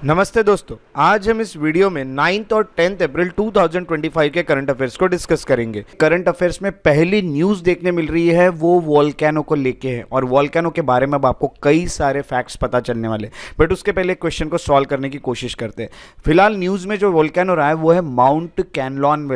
नमस्ते दोस्तों, आज हम इस वीडियो में 9th और 10th अप्रैल 2025 के करंट अफेयर्स को डिस्कस करेंगे। करंट अफेयर्स में पहली न्यूज़ देखने मिल रही है वो वोल्केनो को लेके है और वोल्केनो के बारे में अब आपको कई सारे फैक्ट्स पता चलने वाले। बट उसके पहले क्वेश्चन को सॉल्व करने की कोशिश करते हैं। फिलहाल न्यूज़ में जो वोल्केनो रहा है वो है माउंट कैनलॉन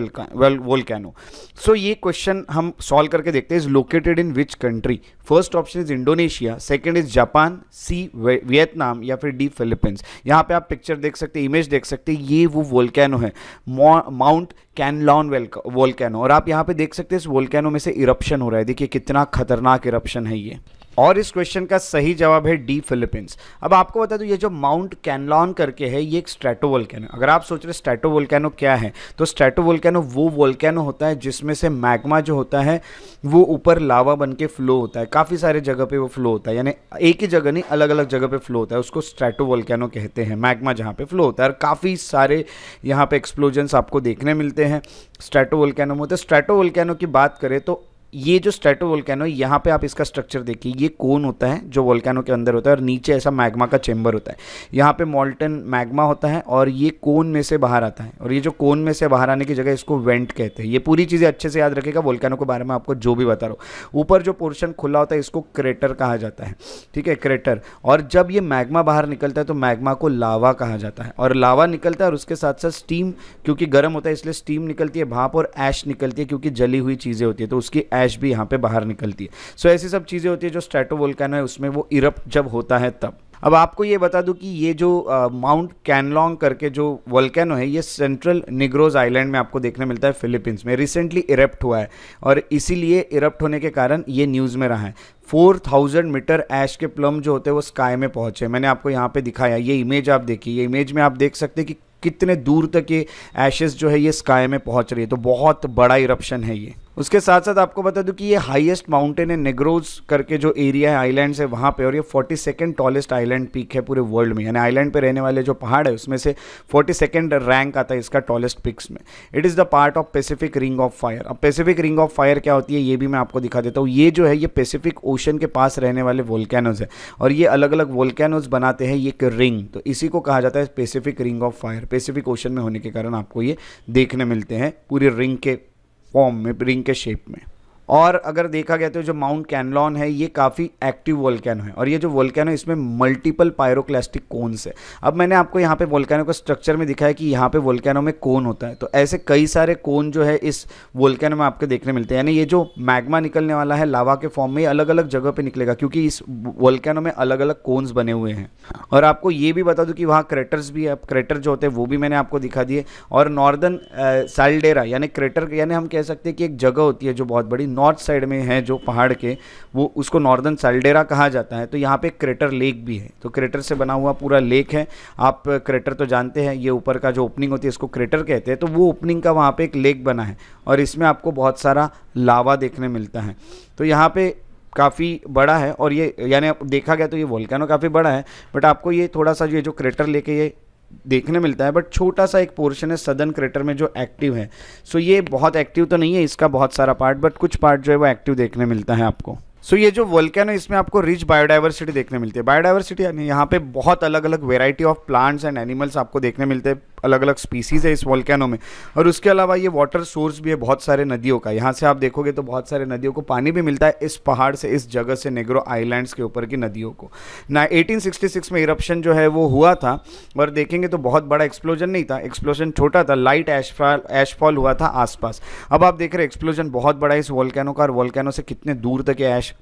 वोल्केनो। सो ये क्वेश्चन हम सॉल्व करके देखते हैं। Is located in which country? First option is Indonesia, second is Japan, C Vietnam या फिर डी फिलीपींस। यहाँ पे आप पिक्चर देख सकते हैं, इमेज देख सकते हैं, ये वो वोल्केनो है माउंट कैनलॉन वोल्केनो। और आप यहाँ पे देख सकते हैं इस वोल्केनो में से इरप्शन हो रहा है। देखिए कितना खतरनाक इरप्शन है ये। और इस क्वेश्चन का सही जवाब है डी फिलीपींस। अब आपको बता दूं ये जो माउंट कैनलॉन करके है ये एक स्ट्रेटोवोल्केनो। अगर आप सोच रहे स्ट्रेटोवोल्केनो क्या है, तो स्ट्रेटोवोल्केनो वो वोल्केनो होता है जिसमें से मैग्मा जो होता है वो ऊपर लावा बन के फ्लो होता है। काफ़ी सारे जगह पे वो फ्लो होता है, यानी एक ही जगह नहीं, अलग अलग जगह पे फ्लो होता है। उसको स्ट्रेटोवोल्केनो कहते हैं, मैग्मा जहाँ पे फ्लो होता है। और काफ़ी सारे यहाँ पे एक्सप्लोजन्स आपको देखने मिलते हैं स्ट्रेटोवोल्केनो में। तो स्ट्रेटोवोल्केनो की बात करें तो ये जो स्ट्रेटोवोल्केनो है, यहाँ पे आप इसका स्ट्रक्चर देखिए, ये कोन होता है जो वोल्केनो के अंदर होता है और नीचे ऐसा मैग्मा का चेंबर होता है। यहाँ पे मॉल्टन मैग्मा होता है और ये कोन में से बाहर आता है। और ये जो कोन में से बाहर आने की जगह इसको वेंट कहते हैं। ये पूरी चीज़ें अच्छे से याद रखिएगा वोल्केनो के बारे में आपको जो भी बता रहा हूँ। ऊपर जो पोर्शन खुला होता है इसको क्रेटर कहा जाता है, ठीक है, क्रेटर। और जब ये मैग्मा बाहर निकलता है तो मैग्मा को लावा कहा जाता है। और लावा निकलता है और उसके साथ साथ स्टीम, क्योंकि गर्म होता है इसलिए स्टीम निकलती है, भाप और ऐश निकलती है क्योंकि जली हुई चीज़ें होती है, तो उसकी ऐश भी यहाँ पे बाहर निकलती है। सो ऐसी सब चीज़ें होती है जो स्ट्रेटोवोल्केनो है उसमें वो इरप्ट जब होता है तब। अब आपको ये बता दूं कि ये जो माउंट कैनलॉन करके जो वोल्केनो है ये सेंट्रल निग्रोज आइलैंड में आपको देखने मिलता है, फिलीपींस में। रिसेंटली इरप्ट हुआ है और इसीलिए इरप्ट होने के कारण ये न्यूज़ में रहा है। 4000 मीटर ऐश के प्लम जो होते हैं वो स्काई में पहुंचे। मैंने आपको यहाँ पे दिखाया, ये इमेज आप देखिए, ये इमेज में आप देख सकते हैं कि कितने दूर तक ये एशेस जो है ये स्काई में पहुंच रही है। तो बहुत बड़ा इरप्शन है ये। उसके साथ साथ आपको बता दूं कि ये हाईएस्ट माउंटेन है नेग्रोज करके जो एरिया है आइलैंड्स है वहाँ पे, और ये 42nd टॉलेस्ट आइलैंड पीक है पूरे वर्ल्ड में। यानी आइलैंड पे रहने वाले जो पहाड़ है उसमें से 42nd रैंक आता है इसका टॉलेस्ट पिक्स में। It is the part of Pacific ring of fire. अब पैसिफिक रिंग ऑफ फायर क्या होती है ये भी मैं आपको दिखा देता हूँ। ये जो है ये पैसिफिक ओशन के पास रहने वाले वोल्केनोज है और ये अलग अलग वोल्केनोज बनाते हैं ये एक रिंग। तो इसी को कहा जाता है Pacific ring of fire. Pacific ocean में होने के कारण आपको ये देखने मिलते हैं पूरी रिंग के फॉर्म में, रिंग के शेप में। और अगर देखा गया तो जो माउंट कैनलॉन है ये काफ़ी एक्टिव वोल्केनो है और ये जो वोल्केनो इसमें मल्टीपल पायरोक्लास्टिक कोन्स है। अब मैंने आपको यहाँ पे वोल्केनो का स्ट्रक्चर में दिखाया कि यहाँ पे वोल्केनो में कोन होता है, तो ऐसे कई सारे कोन जो है इस वोल्केनो में आपको देखने मिलते हैं। यानी ये जो मैग्मा निकलने वाला है लावा के फॉर्म में, अलग अलग जगह पर निकलेगा क्योंकि इस वोल्केनो में अलग अलग कोन्स बने हुए हैं। और आपको ये भी बता दूँ कि वहाँ क्रेटर्स भी है। क्रेटर जो होते हैं वो भी मैंने आपको दिखा दिए। और नॉर्दर्न साल्डेरा यानी क्रेटर, यानी हम कह सकते हैं कि एक जगह होती है जो बहुत बड़ी नॉर्थ साइड में है जो पहाड़ के, वो उसको नॉर्दर्न साल्डेरा कहा जाता है। तो यहाँ पे क्रेटर लेक भी है, तो क्रेटर से बना हुआ पूरा लेक है। आप क्रेटर तो जानते हैं, ये ऊपर का जो ओपनिंग होती है इसको क्रेटर कहते हैं। तो वो ओपनिंग का वहाँ पे एक लेक बना है और इसमें आपको बहुत सारा लावा देखने मिलता है। तो यहाँ पे काफ़ी बड़ा है और ये यानी देखा गया तो ये वोल्केनो काफ़ी बड़ा है। बट आपको ये थोड़ा सा ये जो क्रेटर लेके ये देखने मिलता है, बट छोटा सा एक पोर्शन है सदर्न क्रेटर में जो एक्टिव है। सो ये बहुत एक्टिव तो नहीं है इसका बहुत सारा पार्ट, बट कुछ पार्ट जो है वो एक्टिव देखने मिलता है आपको। सो ये जो वोल्केनो इसमें आपको रिच बायोडाइवर्सिटी देखने मिलती है। बायोडाइवर्सिटी यानी यहाँ पे बहुत अलग अलग variety of plants and animals आपको देखने मिलते हैं, अलग अलग स्पीसीज़ है इस वोल्केनो में। और उसके अलावा ये वाटर सोर्स भी है बहुत सारे नदियों का। यहाँ से आप देखोगे तो बहुत सारे नदियों को पानी भी मिलता है इस पहाड़ से, इस जगह से, नेग्रो आइलैंड्स के ऊपर की नदियों को। 1866 में इरप्शन जो है वो हुआ था और देखेंगे तो बहुत बड़ा एक्सप्लोजन नहीं था, एक्सप्लोजन छोटा था, लाइट ऐशफॉल हुआ था आसपास। अब आप देख रहे हैं एक्सप्लोजन बहुत बड़ा है इस वोल्केनो का और वोल्केनो से कितने दूर तक ये ऐश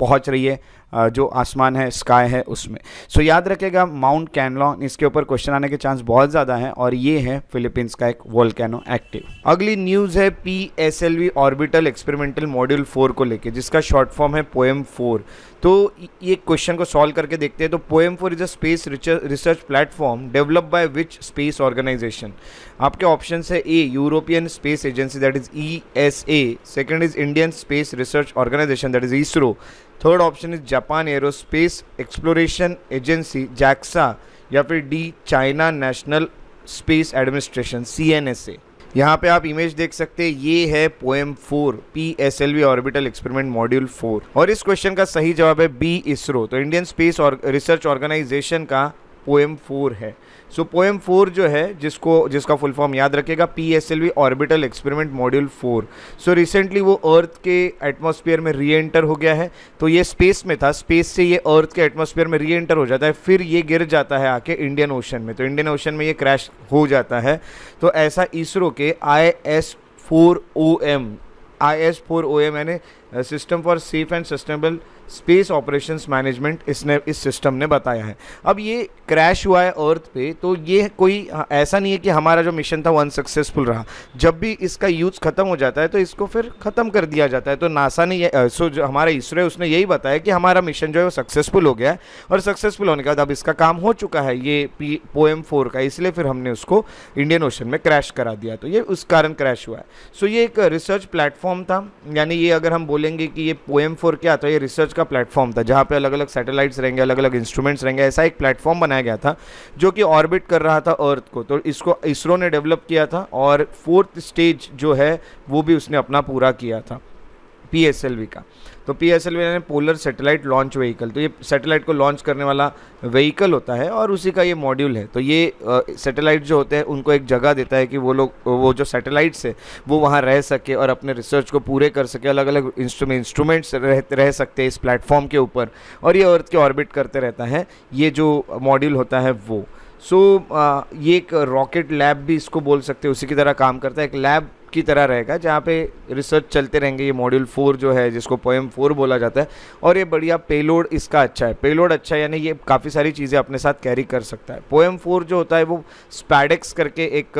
पहुंच रही है, जो आसमान है, स्काई है उसमें। सो याद रखिएगा माउंट कैनलॉन, इसके ऊपर क्वेश्चन आने के चांस बहुत ज़्यादा है और ये है फिलीपींस का एक वोल्केनो एक्टिव। अगली न्यूज़ है PSLV ऑर्बिटल एक्सपेरिमेंटल मॉड्यूल 4 को लेके, जिसका शॉर्ट फॉर्म है POEM-4। तो ये क्वेश्चन को सॉल्व करके देखते हैं। तो POEM-4 is a space research platform develop by which space organisation? आपके ऑप्शन है A European space agency that is ESA, second is Indian space research organisation that is ISRO, third option is Japan aerospace exploration agency JAXA, या फिर D China national space administration CNSA। यहाँ पे आप image देख सकते हैं, ये है POEM-4 PSLV orbital experiment module 4 और इस क्वेश्चन का सही जवाब है बी ISRO। तो इंडियन स्पेस और रिसर्च ऑर्गेनाइजेशन का पोएम 4 है। सो पोएम 4 जो है, जिसका फुल फॉर्म याद रखेगा, PSLV orbital experiment module 4। So recently वो अर्थ के एटमॉस्फेयर में री एंटर हो गया है। तो ये स्पेस में था, स्पेस से ये अर्थ के एटमॉस्फेयर में री एंटर हो जाता है, फिर ये गिर जाता है आके इंडियन ओशन में। तो इंडियन ओशन में ये क्रैश हो जाता है। तो ऐसा इसरो के IS-4OM यानी system for safe and sustainable space operations management इस सिस्टम ने बताया है। अब ये क्रैश हुआ है अर्थ पे, तो ये कोई ऐसा नहीं है कि हमारा जो मिशन था वो अनसक्सेसफुल रहा। जब भी इसका यूज खत्म हो जाता है तो इसको फिर ख़त्म कर दिया जाता है। तो नासा ने जो हमारा इसरो है उसने यही बताया कि हमारा मिशन जो है वो सक्सेसफुल हो गया है, और सक्सेसफुल होने के बाद अब इसका काम हो चुका है ये पोएम 4 का, इसलिए फिर हमने उसको इंडियन ओशन में क्रैश करा दिया। तो ये उस कारण क्रैश हुआ है। सो ये एक रिसर्च प्लेटफॉर्म था, यानी ये अगर हम बोलेंगे कि ये पोएम 4 क्या था, ये रिसर्च का प्लेटफॉर्म था जहाँ पे अलग अलग सैटेलाइट्स रहेंगे, अलग अलग इंस्ट्रूमेंट्स रहेंगे। ऐसा एक प्लेटफॉर्म बनाया गया था जो कि ऑर्बिट कर रहा था अर्थ को। तो इसको इसरो ने डेवलप किया था, और 4th स्टेज जो है वो भी उसने अपना पूरा किया था PSLV का। तो PSLV यानी पोलर सैटेलाइट लॉन्च व्हीकल। तो ये सैटेलाइट को लॉन्च करने वाला व्हीकल होता है, और उसी का ये मॉड्यूल है। तो ये सैटेलाइट जो होते हैं उनको एक जगह देता है कि वो जो सैटेलाइट्स है वो वहाँ रह सके और अपने रिसर्च को पूरे कर सके। अलग अलग इंस्ट्रूमेंट्स रह सकते हैं इस प्लेटफॉर्म के ऊपर, और ये अर्थ के ऑर्बिट करते रहता है, ये जो मॉड्यूल होता है वो। ये एक रॉकेट लैब भी इसको बोल सकते हैं, उसी की तरह काम करता है, एक लैब की तरह रहेगा जहाँ पे रिसर्च चलते रहेंगे। ये मॉड्यूल 4 जो है, जिसको पोएम 4 बोला जाता है, और ये बढ़िया पेलोड इसका अच्छा है। पेलोड अच्छा है यानी ये काफ़ी सारी चीज़ें अपने साथ कैरी कर सकता है। पोएम 4 जो होता है वो स्पैडेक्स करके एक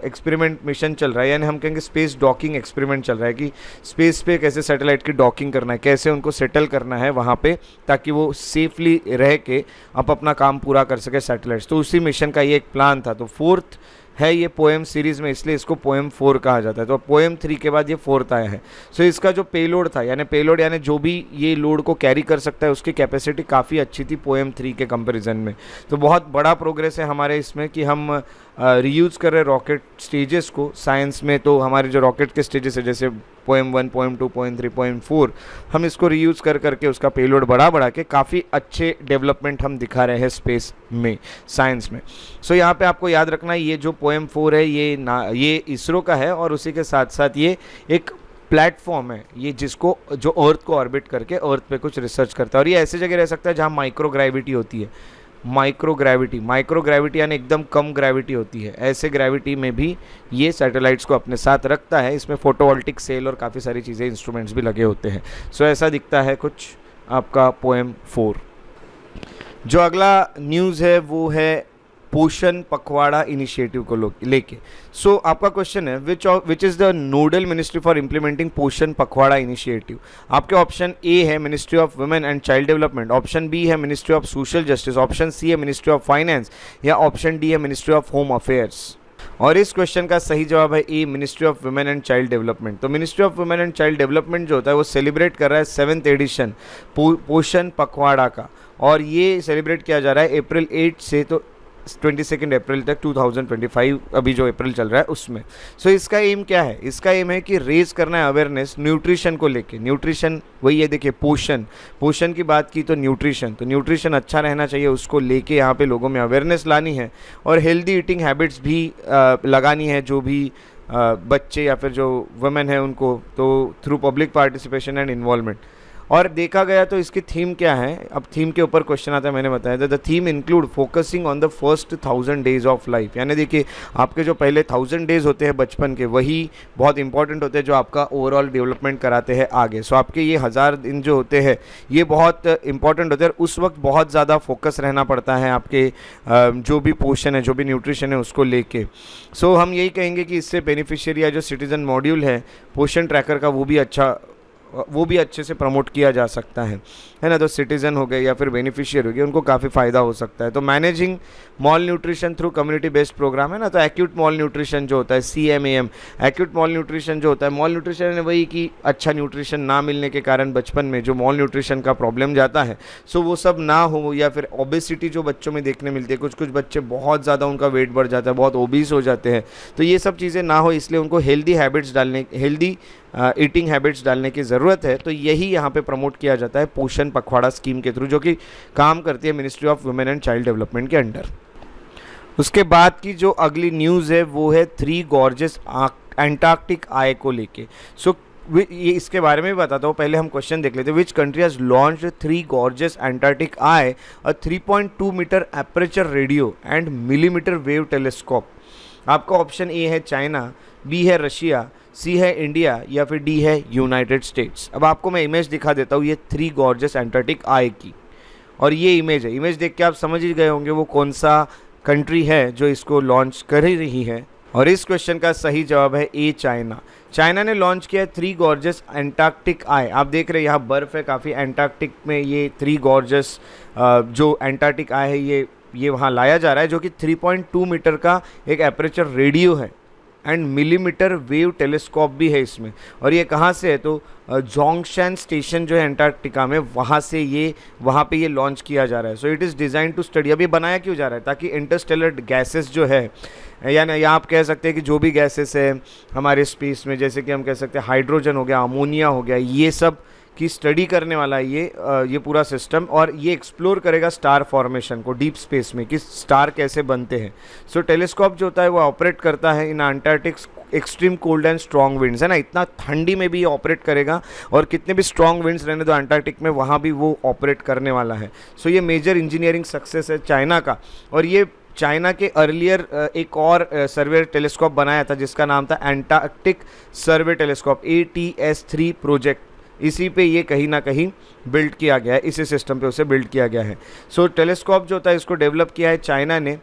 एक्सपेरिमेंट मिशन चल रहा है, यानी हम कहेंगे स्पेस डॉकिंग एक्सपेरिमेंट चल रहा है कि स्पेस पे कैसे सैटेलाइट की डॉकिंग करना है, कैसे उनको सेटल करना है वहाँ पे, ताकि वो सेफली रह के अपना काम पूरा कर सके सैटेलाइट्स। तो उसी मिशन का ये एक प्लान था। तो 4th है ये पोएम सीरीज़ में, इसलिए इसको पोएम 4 कहा जाता है। तो पोएम 3 के बाद ये 4th आया है। सो इसका जो पेलोड था, यानी पेलोड यानी जो भी ये लोड को कैरी कर सकता है, उसकी कैपेसिटी काफ़ी अच्छी थी पोएम 3 के कंपैरिजन में। तो बहुत बड़ा प्रोग्रेस है हमारे इसमें कि हम रीयूज़ कर रहे रॉकेट स्टेजेस को साइंस में। तो हमारे जो रॉकेट के स्टेजेस है, जैसे पोएम 1, पोएम 2, पोएम 3, पोएम 4, हम इसको रीयूज़ करके उसका पेलोड बढ़ा के काफ़ी अच्छे डेवलपमेंट हम दिखा रहे हैं स्पेस में, साइंस में। सो यहाँ पे आपको याद रखना है, ये जो पोएम 4 है ये इसरो का है, और उसी के साथ साथ ये एक प्लेटफॉर्म है, ये जो अर्थ को ऑर्बिट करके अर्थ पे कुछ रिसर्च करता है। और ये ऐसी जगह रह सकता है जहाँ माइक्रोग्रेविटी होती है। माइक्रोग्रेविटी यानी एकदम कम ग्रेविटी होती है, ऐसे ग्रेविटी में भी ये सैटेलाइट्स को अपने साथ रखता है। इसमें फोटोवोल्टिक सेल और काफ़ी सारी चीज़ें, इंस्ट्रूमेंट्स भी लगे होते हैं। सो ऐसा दिखता है कुछ आपका पोएम 4। जो अगला न्यूज़ है वो है पोषण पखवाड़ा इनिशिएटिव को लेके। सो आपका क्वेश्चन है which is the nodal ministry for implementing Poshan Pakhwada initiative. आपके ऑप्शन ए है ministry of women and child development, option B है ministry of social justice, option C है मिनिस्ट्री ऑफ फाइनेंस, या ऑप्शन डी है मिनिस्ट्री ऑफ होम अफेयर्स। और इस question का सही जवाब है A, ministry of women and child development. तो ministry of women and child development जो होता है वो सेलिब्रेट कर रहा है 7th एडिशन पोषण पखवाड़ा का, और ये सेलिब्रेट किया जा रहा है April 8 से तो 22 अप्रैल तक 2025, अभी जो अप्रैल चल रहा है उसमें। सो इसका एम क्या है? इसका एम है कि रेज करना है अवेयरनेस न्यूट्रिशन को लेके। न्यूट्रिशन वही है, देखिए पोषण की बात की तो न्यूट्रिशन अच्छा रहना चाहिए, उसको लेके यहाँ पे लोगों में अवेयरनेस लानी है, और हेल्दी ईटिंग हैबिट्स भी लगानी है जो भी बच्चे या फिर जो वुमेन है उनको, तो through public participation and involvement. और देखा गया तो इसकी थीम क्या है, अब थीम के ऊपर क्वेश्चन आता है, मैंने बताया था the theme include focusing on the first 1000 days of life. यानी देखिए आपके जो पहले 1000 डेज होते हैं बचपन के, वही बहुत इंपॉर्टेंट होते हैं जो आपका ओवरऑल डेवलपमेंट कराते हैं आगे। सो आपके ये 1000 दिन जो होते हैं ये बहुत इंपॉर्टेंट होते हैं, उस वक्त बहुत ज़्यादा फोकस रहना पड़ता है आपके जो भी पोषण है, जो भी न्यूट्रिशन है उसको लेके। सो हम यही कहेंगे कि इससे बेनिफिशियरी या जो सिटीजन मॉड्यूल है पोषण ट्रैकर का वो भी अच्छे से प्रमोट किया जा सकता है ना। तो सिटीज़न हो गए या फिर बेनिफिशियरी हो गए, उनको काफ़ी फ़ायदा हो सकता है। तो managing malnutrition through community based program है ना। तो एक्यूट मॉल न्यूट्रिशन जो होता है CMAM, एक्यूट मॉल न्यूट्रिशन जो होता है, मॉल न्यूट्रिशन है वही कि अच्छा न्यूट्रिशन ना मिलने के कारण बचपन में जो मॉल न्यूट्रिशन का प्रॉब्लम जाता है, सो वो सब ना हो, या फिर ओबेसिटी जो बच्चों में देखने मिलती है, कुछ बच्चे बहुत ज़्यादा उनका वेट बढ़ जाता है, बहुत ओबीस हो जाते हैं, तो ये सब चीज़ें ना हो, इसलिए उनको हेल्दी ईटिंग हैबिट्स डालने की ज़रूरत ज़रूरत है तो यही यहाँ पे प्रमोट किया जाता है पोषण पखवाड़ा स्कीम के थ्रू, जो कि काम करती है ministry of women and child development के अंडर। उसके बाद की जो अगली न्यूज़ है वो है 3 गॉर्जियस एंटार्क्टिक आय को लेके। सो ये इसके बारे में भी बताता हूँ, पहले हम क्वेश्चन देख लेते हैं। Which country has launched 3 gorgeous Antarctic eye, a 3.2 metre aperture radio and millimetre wave telescope. आपका ऑप्शन ए है चाइना, बी है रशिया, सी है इंडिया या फिर डी है यूनाइटेड स्टेट्स। अब आपको मैं इमेज दिखा देता हूँ ये 3 गॉर्जियस एंटार्क्टिक आय की, और ये इमेज है। इमेज देख के आप समझ ही गए होंगे वो कौन सा कंट्री है जो इसको लॉन्च कर ही रही है। और इस क्वेश्चन का सही जवाब है ए चाइना। चाइना ने लॉन्च किया 3 गॉर्जियस एंटार्क्टिक आय। आप देख रहे हैं यहाँ बर्फ़ है काफ़ी, एंटार्क्टिक में ये 3 गॉर्जियस जो एंटार्क्टिक आय है ये वहाँ लाया जा रहा है, जो कि 3.2 मीटर का एक एपरेचर रेडियो है एंड मिलीमीटर वेव टेलीस्कोप भी है इसमें। और ये कहाँ से है तो जोंगशेन स्टेशन जो है एंटार्क्टिका में, वहाँ पे ये लॉन्च किया जा रहा है। So it is design to study. अभी बनाया क्यों जा रहा है, ताकि इंटरस्टेलर गैसेस जो है, यानी आप कह सकते हैं कि जो भी गैसेस है हमारे स्पेस में, जैसे कि हम कह सकते हैं हाइड्रोजन हो गया, अमोनिया हो गया, ये सब की स्टडी करने वाला है ये पूरा सिस्टम। और ये एक्सप्लोर करेगा स्टार फॉर्मेशन को डीप स्पेस में कि स्टार कैसे बनते हैं। सो टेलीस्कोप जो होता है वो ऑपरेट करता है in Antarctic extreme cold and strong winds, है ना। इतना ठंडी में भी ये ऑपरेट करेगा, और कितने भी स्ट्रॉन्ग विंड्स रहने दो अंटार्कटिक में, वहाँ भी वो ऑपरेट करने वाला है। सो ये मेजर इंजीनियरिंग सक्सेस है चाइना का। और ये चाइना के अर्लियर एक और सर्वे टेलीस्कोप बनाया था जिसका नाम था एंटार्कटिक सर्वे टेलीस्कोप, ATS-3 प्रोजेक्ट। इसी पे ये कहीं ना कहीं बिल्ड किया गया है, इसी सिस्टम पे उसे बिल्ड किया गया है। सो टेलीस्कोप जो होता है इसको डेवलप किया है चाइना ने,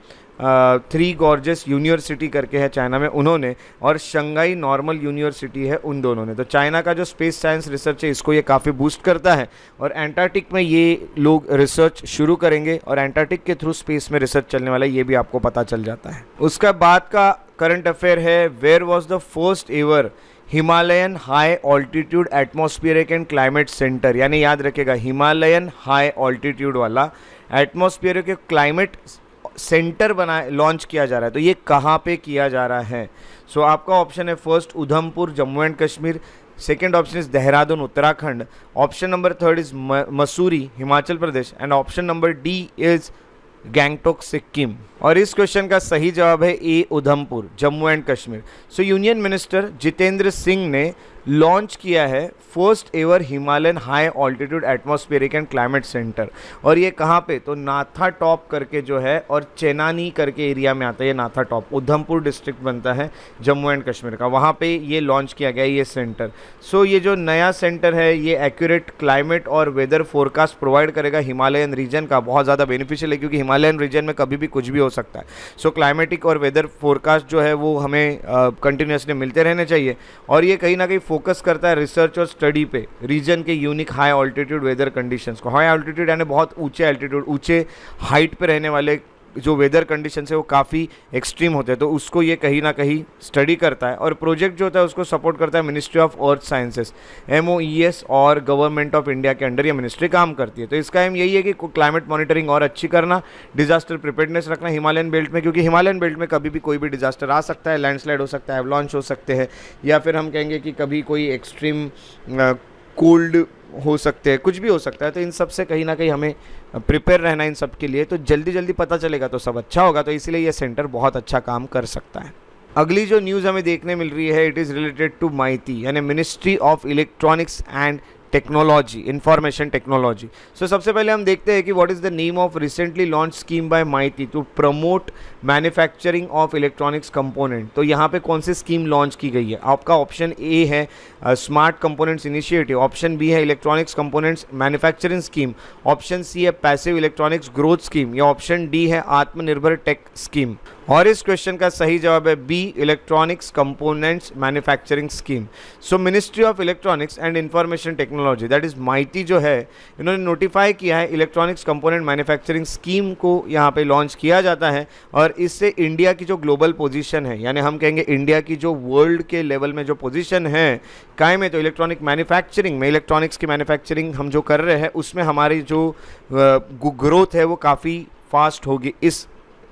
3 गॉर्जियस यूनिवर्सिटी करके है चाइना में उन्होंने, और शंघाई नॉर्मल यूनिवर्सिटी है उन दोनों ने। तो चाइना का जो स्पेस साइंस रिसर्च है इसको ये काफ़ी बूस्ट करता है, और एंटार्कटिक में ये लोग रिसर्च शुरू करेंगे, और एंटार्कटिक के थ्रू स्पेस में रिसर्च चलने वाला है, ये भी आपको पता चल जाता है। उसका बाद का करंट अफेयर है, where was the first ever Himalayan high altitude atmospheric and climate centre. यानी याद रखिएगा, हिमालयन हाई ऑल्टीट्यूड वाला एटमॉस्फेरिक क्लाइमेट सेंटर लॉन्च किया जा रहा है। तो ये कहाँ पे किया जा रहा है? सो आपका ऑप्शन है first Udhampur Jammu and Kashmir, second option is Dehradun Uttarakhand, option number third is Mussoorie Himachal Pradesh, and option number D is Gangtok Sikkim. और इस क्वेश्चन का सही जवाब है A Udhampur Jammu and Kashmir. So union minister Jitendra Singh ने लॉन्च किया है first ever Himalayan high altitude atmospheric and climate centre. और ये कहाँ पे तो नाथा टॉप करके जो है, और चेनानी करके एरिया में आता है ये नाथा टॉप, उधमपुर डिस्ट्रिक्ट बनता है जम्मू एंड कश्मीर का, वहाँ पे ये लॉन्च किया गया ये सेंटर। सो ये जो नया सेंटर है ये एक्यूरेट क्लाइमेट और वेदर फोरकास्ट प्रोवाइड करेगा हिमालयन रीजन का। बहुत ज़्यादा बेनिफिशियल है क्योंकि हिमालयन रीजन में कभी भी कुछ भी हो सकता है। सो क्लाइमेटिक और वेदर फोरकास्ट जो है वो हमें कंटिन्यूसली मिलते रहने चाहिए, और ये कहीं ना कहीं फोकस करता है रिसर्च और स्टडी पे रीजन के unique high altitude weather conditions को। हाई ऑल्टीट्यूड यानी बहुत ऊंचे एल्टीट्यूड, ऊंचे हाइट पे रहने वाले जो वेदर कंडीशंस है वो काफ़ी एक्सट्रीम होते हैं, तो उसको ये कहीं ना कहीं स्टडी करता है। और प्रोजेक्ट जो होता है उसको सपोर्ट करता है ministry of earth sciences MOES, और गवर्नमेंट ऑफ इंडिया के अंडर ये मिनिस्ट्री काम करती है। तो इसका एम यही है कि क्लाइमेट मॉनिटरिंग और अच्छी करना, डिजास्टर प्रिपेयर्डनेस रखना हिमालयन बेल्ट में, क्योंकि हिमालयन बेल्ट में कभी भी कोई भी डिजास्टर आ सकता है, लैंडस्लाइड हो सकता है, लॉन्च हो सकते हैं, या फिर हम कहेंगे कि कभी कोई एक्सट्रीम कोल्ड हो सकते हैं, कुछ भी हो सकता है। तो इन सब से कहीं ना कहीं हमें प्रिपेयर रहना इन सब के लिए, तो जल्दी जल्दी पता चलेगा तो सब अच्छा होगा। तो इसीलिए ये सेंटर बहुत अच्छा काम कर सकता है। अगली जो न्यूज़ हमें देखने मिल रही है it is related to MeitY, यानी ministry of electronics and technology, information technology. So सबसे पहले हम देखते हैं कि what is the name of recently launch scheme by MeitY to promote manufacturing of electronics component. तो यहाँ पे कौन सी स्कीम लॉन्च की गई है? आपका ऑप्शन ए है smart components initiative, option B है electronics components manufacturing scheme, option C है पैसिव इलेक्ट्रॉनिक्स ग्रोथ स्कीम, या ऑप्शन डी है आत्मनिर्भर टेक स्कीम। और इस क्वेश्चन का सही जवाब है B electronics components manufacturing scheme. So ministry of electronics and information technology that is MeitY जो है, इन्होंने नोटिफाई किया है इलेक्ट्रॉनिक्स कंपोनेंट मैन्युफैक्चरिंग स्कीम को यहाँ पे लॉन्च किया जाता है। और इससे इंडिया की जो ग्लोबल पोजीशन है, यानी हम कहेंगे इंडिया की जो वर्ल्ड के लेवल में जो पोजीशन है कायम है, तो इलेक्ट्रॉनिक मैन्युफैक्चरिंग में, इलेक्ट्रॉनिक्स की मैन्युफैक्चरिंग हम जो कर रहे हैं उसमें हमारी जो ग्रोथ है वो काफ़ी फास्ट होगी इस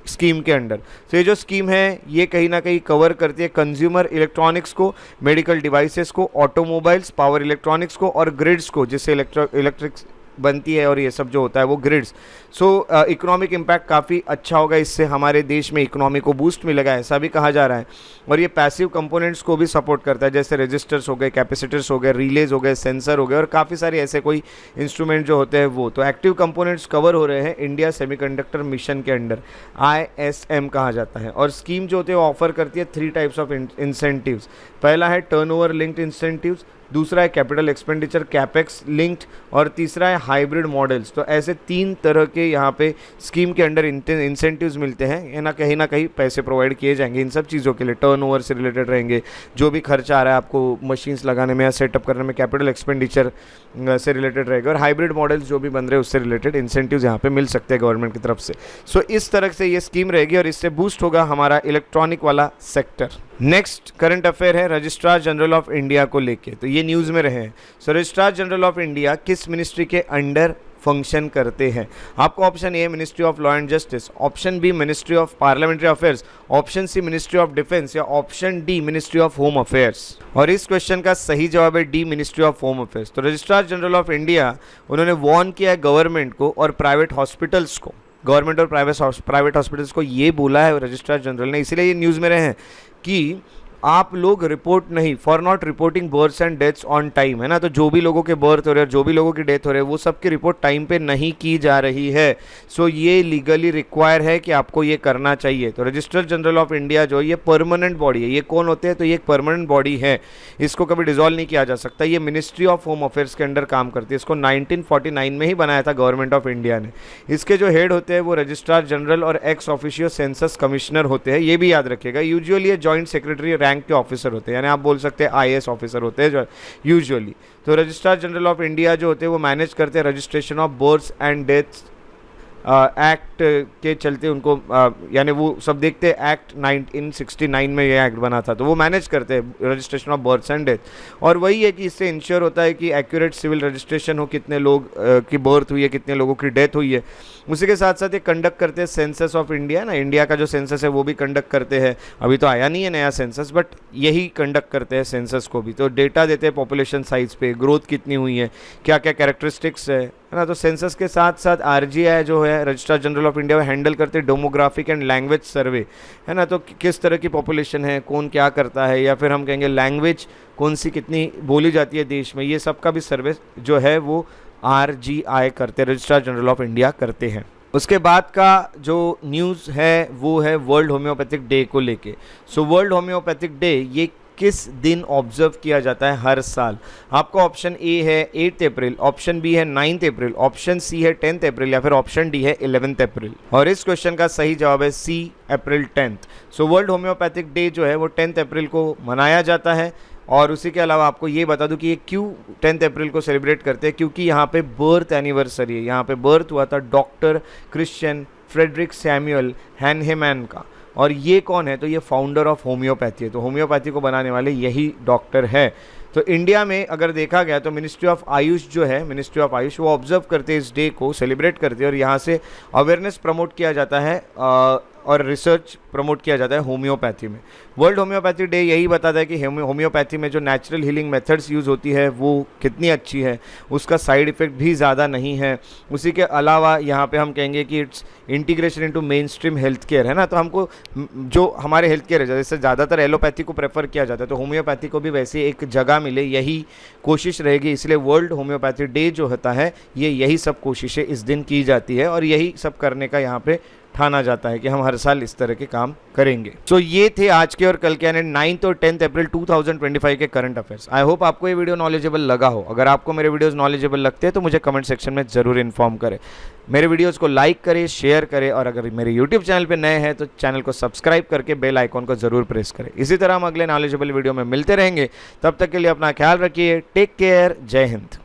स्कीम के अंडर। तो ये जो स्कीम है ये कहीं ना कहीं कवर करती है कंज्यूमर इलेक्ट्रॉनिक्स को, मेडिकल डिवाइसेस को, ऑटोमोबाइल्स, पावर इलेक्ट्रॉनिक्स को और ग्रिड्स को, जिससे इलेक्ट्रिक बनती है और ये सब जो होता है वो ग्रिड्स। सो इकोनॉमिक इम्पैक्ट काफ़ी अच्छा होगा, इससे हमारे देश में इकोनॉमी को बूस्ट मिलेगा, ऐसा भी कहा जा रहा है। और ये पैसिव कंपोनेंट्स को भी सपोर्ट करता है, जैसे रजिस्टर्स हो गए, कैपेसिटर्स हो गए, रिलेज हो गए, सेंसर हो गए और काफ़ी सारे ऐसे कोई इंस्ट्रूमेंट जो होते हैं वो। तो एक्टिव कंपोनेंट्स कवर हो रहे हैं इंडिया सेमीकंडक्टर मिशन के अंडर, ISM कहा जाता है। और स्कीम जो होती है वो ऑफर करती है 3 टाइप्स ऑफ इंसेंटिव्स। पहला है टर्नओवर लिंक्ड इंसेंटिव्स, दूसरा है कैपिटल एक्सपेंडिचर कैपेक्स लिंक्ड और तीसरा है हाइब्रिड मॉडल्स। तो ऐसे 3 तरह के यहाँ पे स्कीम के अंडर इंसेंटिव्स मिलते हैं, ये ना कहीं पैसे प्रोवाइड किए जाएंगे इन सब चीज़ों के लिए। टर्नओवर से रिलेटेड रहेंगे, जो भी खर्चा आ रहा है आपको मशीन्स लगाने में या सेटअप करने में, कैपिटल एक्सपेंडिचर से रिलेटेड रहेगा। और हाइब्रिड मॉडल्स जो भी बन रहे हैं उससे रिलेटेड इंसेंटिव्स यहाँ पे मिल सकते हैं गवर्नमेंट की तरफ से। सो इस तरह से ये स्कीम रहेगी और इससे बूस्ट होगा हमारा इलेक्ट्रॉनिक वाला सेक्टर। नेक्स्ट करंट अफेयर है रजिस्ट्रार जनरल ऑफ इंडिया को लेके, तो ये न्यूज़ में रहे हैं। So registrar general of India किस मिनिस्ट्री के अंडर फंक्शन करते हैं? आपको option A ministry of law and justice, option B ministry of parliamentary affairs, option C ministry of defence या option D ministry of home affairs. और इस question का सही जवाब है D ministry of home affairs. तो रजिस्ट्रार जनरल ऑफ इंडिया उन्होंने warn किया है गवर्नमेंट को और प्राइवेट हॉस्पिटल्स को, गवर्नमेंट और प्राइवेट हॉस्पिटल्स को ये बोला है रजिस्ट्रार जनरल ने, इसीलिए ये न्यूज़ में रहे हैं कि आप लोग रिपोर्ट नहीं, for not reporting births and deaths on time, है ना। तो जो भी लोगों के बर्थ हो रहे हैं, जो भी लोगों की डेथ हो रही है, वो सब की रिपोर्ट टाइम पे नहीं की जा रही है। सो ये लीगली रिक्वायर है कि आपको ये करना चाहिए। तो रजिस्ट्रार जनरल ऑफ इंडिया जो ये परमानेंट बॉडी है, ये कौन होते हैं? तो ये एक परमानेंट बॉडी है, इसको कभी डिसॉल्व नहीं किया जा सकता। ये मिनिस्ट्री ऑफ होम अफेयर्स के अंडर काम करती है, इसको 1949 में ही बनाया था गवर्नमेंट ऑफ इंडिया ने। इसके जो हेड होते हैं वो रजिस्ट्रार जनरल और एक्स ऑफिशियो सेंसस कमिश्नर होते हैं, ये भी याद रखिएगा। यूजुअली ये जॉइंट सेक्रेटरी रैंक के ऑफिसर होते हैं, यानी आप बोल सकते हैं IAS ऑफिसर होते हैं जो यूजुअली। तो रजिस्ट्रार जनरल ऑफ इंडिया जो होते हैं वो मैनेज करते हैं registration of births and deaths act के चलते उनको यानी वो सब देखते हैं। एक्ट 1969 में ये एक्ट बना था, तो वो मैनेज करते हैं registration of births and death. और वही है कि इससे इंश्योर होता है कि एक्यूरेट सिविल रजिस्ट्रेशन हो, कितने लोग की बर्थ हुई है, कितने लोगों की डेथ हुई है। उसी के साथ साथ ये कंडक्ट करते हैं सेंसस ऑफ इंडिया ना, इंडिया का जो सेंसस है वो भी कंडक्ट करते हैं। अभी तो आया नहीं है नया सेंसस, बट यही कंडक्ट करते हैं सेंसस को भी। तो डेटा देते हैं पॉपुलेशन साइज पे, ग्रोथ कितनी हुई है, क्या क्या कैरेक्टरिस्टिक्स है ना। तो सेंसस के साथ साथ RGI जो है registrar general of India, handle करते हैं डेमोग्राफिक एंड लैंग्वेज सर्वे, है ना। तो किस तरह की पॉपुलेशन है, कौन क्या करता है, या फिर हम कहेंगे लैंग्वेज कौन सी कितनी बोली जाती है देश में, ये सब का भी सर्वे जो है वो RGI करते हैं, रजिस्ट्रार जनरल ऑफ इंडिया करते हैं। उसके बाद का जो न्यूज़ है वो है वर्ल्ड होम्योपैथिक डे को लेके। सो वर्ल्ड होम्योपैथिक डे ये किस दिन ऑब्जर्व किया जाता है हर साल? आपका ऑप्शन ए है 8 अप्रैल, ऑप्शन बी है 9 अप्रैल, ऑप्शन सी है 10 अप्रैल या फिर ऑप्शन डी है 11 अप्रैल। और इस क्वेश्चन का सही जवाब है सी अप्रैल 10। सो वर्ल्ड होम्योपैथिक डे जो है वो 10 अप्रैल को मनाया जाता है। और उसी के अलावा आपको ये बता दूं कि ये क्यों 10 अप्रैल को सेलिब्रेट करते हैं, क्योंकि यहाँ पे बर्थ एनिवर्सरी है, यहाँ पे बर्थ हुआ था डॉक्टर क्रिश्चियन फ्रेडरिक सैमुअल हैनहेमैन का। और ये कौन है? तो ये फाउंडर ऑफ होम्योपैथी है, तो होम्योपैथी को बनाने वाले यही डॉक्टर है। तो इंडिया में अगर देखा गया तो मिनिस्ट्री ऑफ आयुष जो है, मिनिस्ट्री ऑफ आयुष वो ऑब्जर्व करते हैं इस डे को, सेलिब्रेट करते हैं और यहाँ से अवेयरनेस प्रमोट किया जाता है और रिसर्च प्रमोट किया जाता है होम्योपैथी में। वर्ल्ड होम्योपैथी डे यही बताता है कि होम्योपैथी में जो नेचुरल हीलिंग मेथड्स यूज़ होती है वो कितनी अच्छी है, उसका साइड इफ़ेक्ट भी ज़्यादा नहीं है। उसी के अलावा यहाँ पे हम कहेंगे कि it's integration into main stream health care, है ना। तो हमको जो हमारे हेल्थ केयर है, जैसे ज़्यादातर एलोपैथी को प्रेफर किया जाता है, तो होम्योपैथी को भी वैसे एक जगह मिले, यही कोशिश रहेगी। इसलिए वर्ल्ड होम्योपैथी डे जो होता है ये यही सब कोशिशें इस दिन की जाती है और यही सब करने का यहाँ पे ठाना जाता है कि हम हर साल इस तरह के काम करेंगे। सो ये थे आज के और कल के यानी 9 और 10 अप्रैल 2025 के करंट अफेयर्स। आई होप आपको ये वीडियो नॉलेजेबल लगा हो। अगर आपको मेरे वीडियोस नॉलेजेबल लगते हैं तो मुझे कमेंट सेक्शन में ज़रूर इन्फॉर्म करें। मेरे वीडियोस को लाइक करें, शेयर करें और अगर मेरे यूट्यूब चैनल पर नए हैं तो चैनल को सब्सक्राइब करके बेल आइकॉन को ज़रूर प्रेस करें। इसी तरह हम अगले नॉलेजेबल वीडियो में मिलते रहेंगे। तब तक के लिए अपना ख्याल रखिए। Take care. जय हिंद।